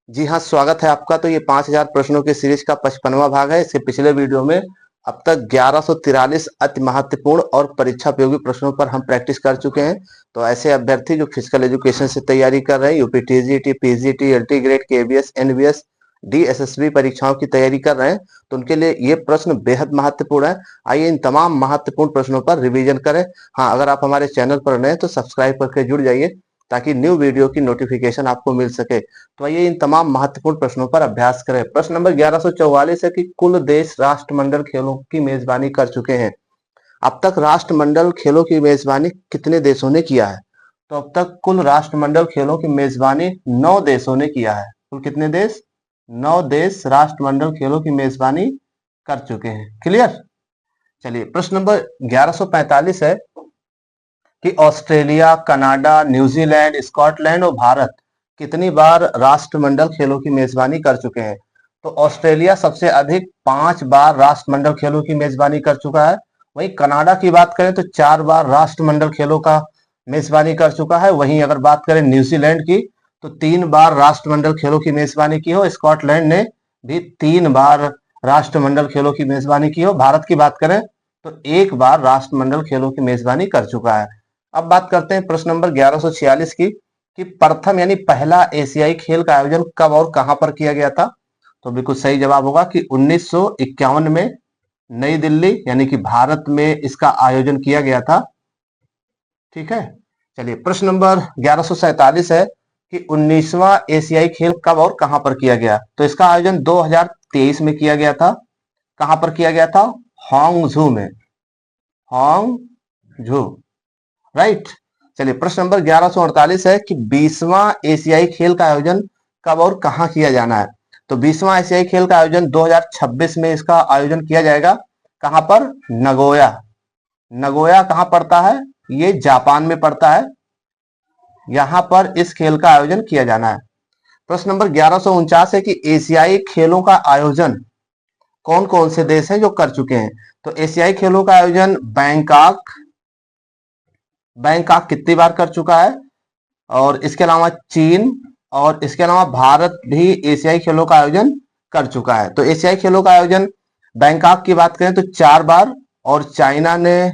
जी हाँ, स्वागत है आपका। तो ये 5000 प्रश्नों की सीरीज का 55वां भाग है। इसके पिछले वीडियो में अब तक 1143 अति महत्वपूर्ण और परीक्षा उपयोगी प्रश्नों पर हम प्रैक्टिस कर चुके हैं। तो ऐसे अभ्यर्थी जो फिजिकल एजुकेशन से तैयारी कर रहे हैं, UP TGT, PGT, LT grade, KBS, NBS, DSSB परीक्षाओं की तैयारी कर रहे हैं, तो उनके लिए ये प्रश्न बेहद महत्वपूर्ण है। आइए इन तमाम महत्वपूर्ण प्रश्नों पर रिवीजन करें। हाँ, अगर आप हमारे चैनल पर नए हैं तो सब्सक्राइब करके जुड़ जाइए ताकि न्यू वीडियो की नोटिफिकेशन आपको मिल सके। तो आइए इन तमाम महत्वपूर्ण प्रश्नों पर अभ्यास करें। प्रश्न नंबर 1144 है कि कुल देश राष्ट्रमंडल खेलों की मेजबानी कर चुके हैं। अब तक राष्ट्रमंडल खेलों की मेजबानी कितने देशों ने किया है? तो अब तक कुल राष्ट्रमंडल खेलों की मेजबानी 9 देशों ने किया है। कुल कितने देश? 9 देश राष्ट्रमंडल खेलों की मेजबानी कर चुके हैं। क्लियर? चलिए प्रश्न नंबर 1145 है कि ऑस्ट्रेलिया, कनाडा, न्यूजीलैंड, स्कॉटलैंड और भारत कितनी बार राष्ट्रमंडल खेलों की मेजबानी कर चुके हैं? तो ऑस्ट्रेलिया सबसे अधिक 5 बार राष्ट्रमंडल खेलों की मेजबानी कर चुका है। वहीं कनाडा की बात करें तो 4 बार राष्ट्रमंडल खेलों का मेजबानी कर चुका है। वहीं अगर बात करें न्यूजीलैंड की तो 3 बार राष्ट्रमंडल खेलों की मेजबानी की हो। स्कॉटलैंड ने भी 3 बार राष्ट्रमंडल खेलों की मेजबानी की हो। भारत की बात करें तो 1 बार राष्ट्रमंडल खेलों की मेजबानी कर चुका है। अब बात करते हैं प्रश्न नंबर 1146 की कि प्रथम यानी पहला एशियाई खेल का आयोजन कब और कहां पर किया गया था? तो बिल्कुल सही जवाब होगा कि 1951 में नई दिल्ली यानी कि भारत में इसका आयोजन किया गया था। ठीक है, चलिए प्रश्न नंबर 1147 है कि 19वां एशियाई खेल कब और कहां पर किया गया? तो इसका आयोजन 2023 में किया गया था। कहां पर किया गया था? हांगझू में। Hangzhou, right. चलिए प्रश्न नंबर 1148 है कि 20वां एशियाई खेल का आयोजन कब और कहां किया जाना है? तो 20वां एशियाई खेल का आयोजन 2026 में इसका आयोजन किया जाएगा। कहां पर? नगोया। नगोया कहां पड़ता है? ये जापान में पड़ता है। यहां पर इस खेल का आयोजन किया जाना है। प्रश्न नंबर 1149 है कि एशियाई खेलों का आयोजन कौन कौन से देश हैं जो कर चुके हैं? तो एशियाई खेलों का आयोजन बैंकॉक बैंकॉक कितनी बार कर चुका है? और इसके अलावा चीन और इसके अलावा भारत भी एशियाई खेलों का आयोजन कर चुका है। तो एशियाई खेलों का आयोजन बैंकॉक की बात करें तो 4 बार, और चाइना ने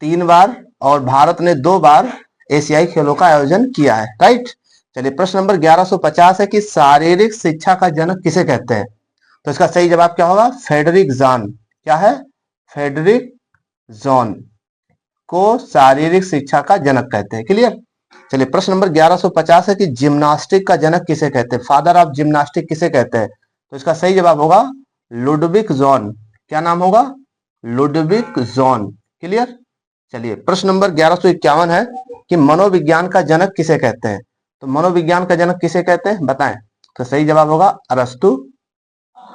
3 बार, और भारत ने 2 बार एशियाई खेलों का आयोजन किया है। राइट। चलिए प्रश्न नंबर 1150 है कि शारीरिक शिक्षा का जनक किसे कहते हैं? तो इसका सही जवाब क्या होगा? Frederick John. क्या है? फ्रेडरिक जॉन को शारीरिक शिक्षा का जनक कहते हैं। क्लियर? चलिए प्रश्न नंबर 1150 है कि जिम्नास्टिक का जनक किसे कहते हैं? फादर ऑफ जिम्नास्टिक किसे कहते हैं? तो इसका सही जवाब होगा लुडविक जॉन। क्या नाम होगा? Ludwig John. क्लियर? चलिए प्रश्न नंबर 1151 है कि मनोविज्ञान का जनक किसे कहते हैं? तो मनोविज्ञान का जनक किसे कहते हैं, बताएं। तो सही जवाब होगा अरस्तु।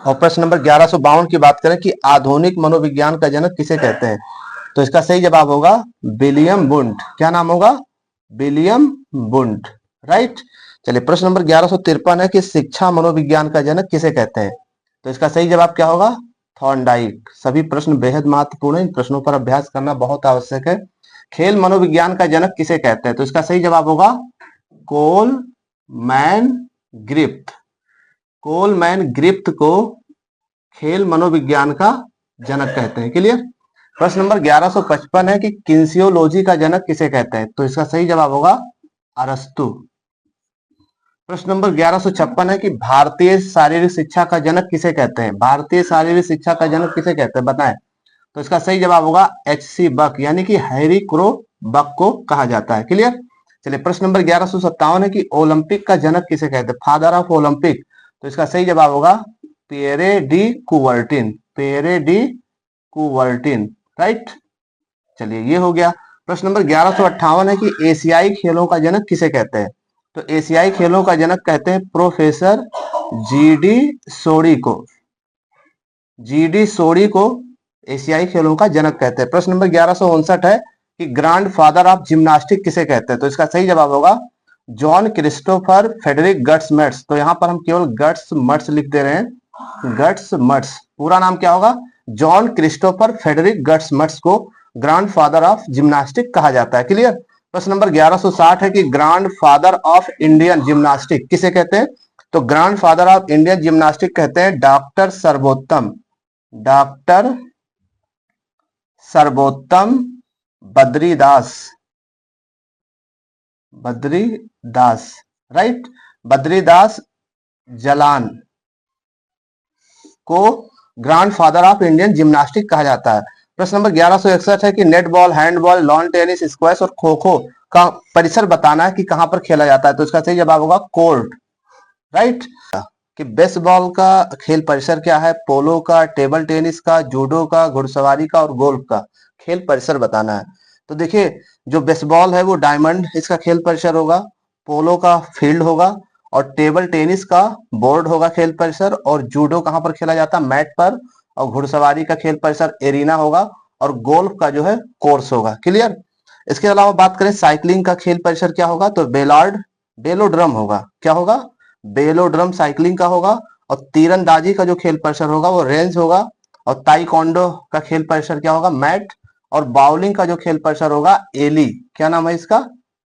और प्रश्न नंबर 1152 की बात करें कि आधुनिक मनोविज्ञान का जनक किसे कहते हैं? तो इसका सही जवाब होगा विलियम वुंट। क्या नाम होगा? William Wundt. राइट। चलिए प्रश्न नंबर 1153 है कि शिक्षा मनोविज्ञान का जनक किसे कहते हैं? तो इसका सही जवाब क्या होगा? थॉर्नडाइक। सभी प्रश्न बेहद महत्वपूर्ण है, इन प्रश्नों पर अभ्यास करना बहुत आवश्यक है। खेल मनोविज्ञान का जनक किसे कहते हैं? तो इसका सही जवाब होगा कोलमैन ग्रिफ्थ। कोलमैन ग्रिफ्थ को खेल मनोविज्ञान का जनक कहते हैं। क्लियर? प्रश्न नंबर 1155 है कि किन्सियोलॉजी का जनक किसे कहते हैं? तो इसका सही जवाब होगा अरस्तु। प्रश्न नंबर 1156 है कि भारतीय शारीरिक शिक्षा का जनक किसे कहते हैं? भारतीय शारीरिक शिक्षा का जनक किसे कहते हैं, बताएं। तो इसका सही जवाब होगा एच.सी. बक, यानी कि हैरी क्रो बक को कहा जाता है। क्लियर? चलिए प्रश्न नंबर 1157 है कि ओलंपिक का जनक किसे कहते हैं? Father of Olympic. तो इसका सही जवाब होगा Pierre de Coubertin. Pierre de Coubertin. Right. चलिए ये हो गया। प्रश्न नंबर 1158 है कि एशियाई खेलों का जनक किसे कहते हैं? तो एशियाई खेलों का जनक कहते हैं प्रोफेसर जीडी सोडी को। जीडी सोडी को एशियाई खेलों का जनक कहते हैं। प्रश्न नंबर 1159 है कि ग्रैंड फादर ऑफ जिम्नास्टिक किसे कहते हैं? तो इसका सही जवाब होगा जॉन क्रिस्टोफर फ्रेडरिक गर्ट्समट्स। तो यहां पर हम केवल गर्ट्समट्स लिख दे रहे हैं। गर्ट्समट्स पूरा नाम क्या होगा? जॉन क्रिस्टोफर फ्रेडरिक गर्ट्समट्स को ग्रैंड फादर ऑफ जिम्नास्टिक कहा जाता है। क्लियर? प्रश्न नंबर 1160 है कि grand father of Indian gymnastic किसे कहते हैं? तो grand father of Indian gymnastic कहते हैं डॉक्टर सर्वोत्तम, डॉक्टर सर्वोत्तम बद्रीदास, बद्रीदास, राइट, बद्रीदास जलान को grand father of Indian gymnastic कहा जाता है। प्रश्न नंबर 1161 है कि net ball, handball, lawn tennis, squash और खो खो का परिसर बताना है कि कहां पर खेला जाता है। तो इसका सही जवाब होगा कोर्ट, राइट। कि बेसबॉल का खेल परिसर क्या है, पोलो का, टेबल टेनिस का, जूडो का, घुड़सवारी का और गोल्फ का खेल परिसर बताना है। तो देखिए जो बेसबॉल है वो डायमंड इसका खेल परिसर होगा, पोलो का फील्ड होगा और टेबल टेनिस का बोर्ड होगा खेल परिसर, और जूडो कहां पर खेला जाता है, मैट पर, और घुड़सवारी का खेल परिसर एरिना होगा और गोल्फ का जो है कोर्स होगा। क्लियर। इसके अलावा बात करें साइकिलिंग का खेल परिसर क्या होगा, तो बेलोड्रम होगा। क्या होगा, बेलोड्रम साइकिलिंग का होगा। और तीरंदाजी का जो खेल परिसर होगा वो रेंज होगा। और ताइक्वांडो का खेल परिसर क्या होगा, मैट। और बाउलिंग का जो खेल परिसर होगा एली, क्या नाम है इसका,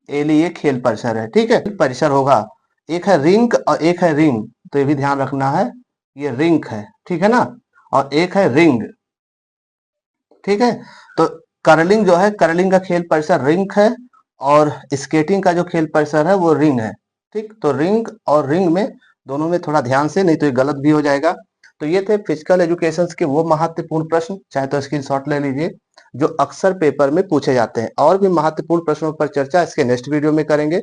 एली, ये खेल परिसर है। ठीक है, परिसर होगा, एक है रिंक और एक है रिंग, तो ये भी ध्यान रखना है, ये रिंक है, ठीक है ना, और एक है रिंग, ठीक है। तो कर्लिंग जो है, कर्लिंग का खेल परिसर रिंक है और स्केटिंग का जो खेल परिसर है वो रिंग है। ठीक, तो रिंग और रिंग में दोनों में थोड़ा ध्यान से, नहीं तो ये गलत भी हो जाएगा। तो ये थे फिजिकल एजुकेशन के वो महत्वपूर्ण प्रश्न, चाहे तो स्क्रीनशॉट ले लीजिए, जो अक्सर पेपर में पूछे जाते हैं। और भी महत्वपूर्ण प्रश्नों पर चर्चा इसके नेक्स्ट वीडियो में करेंगे।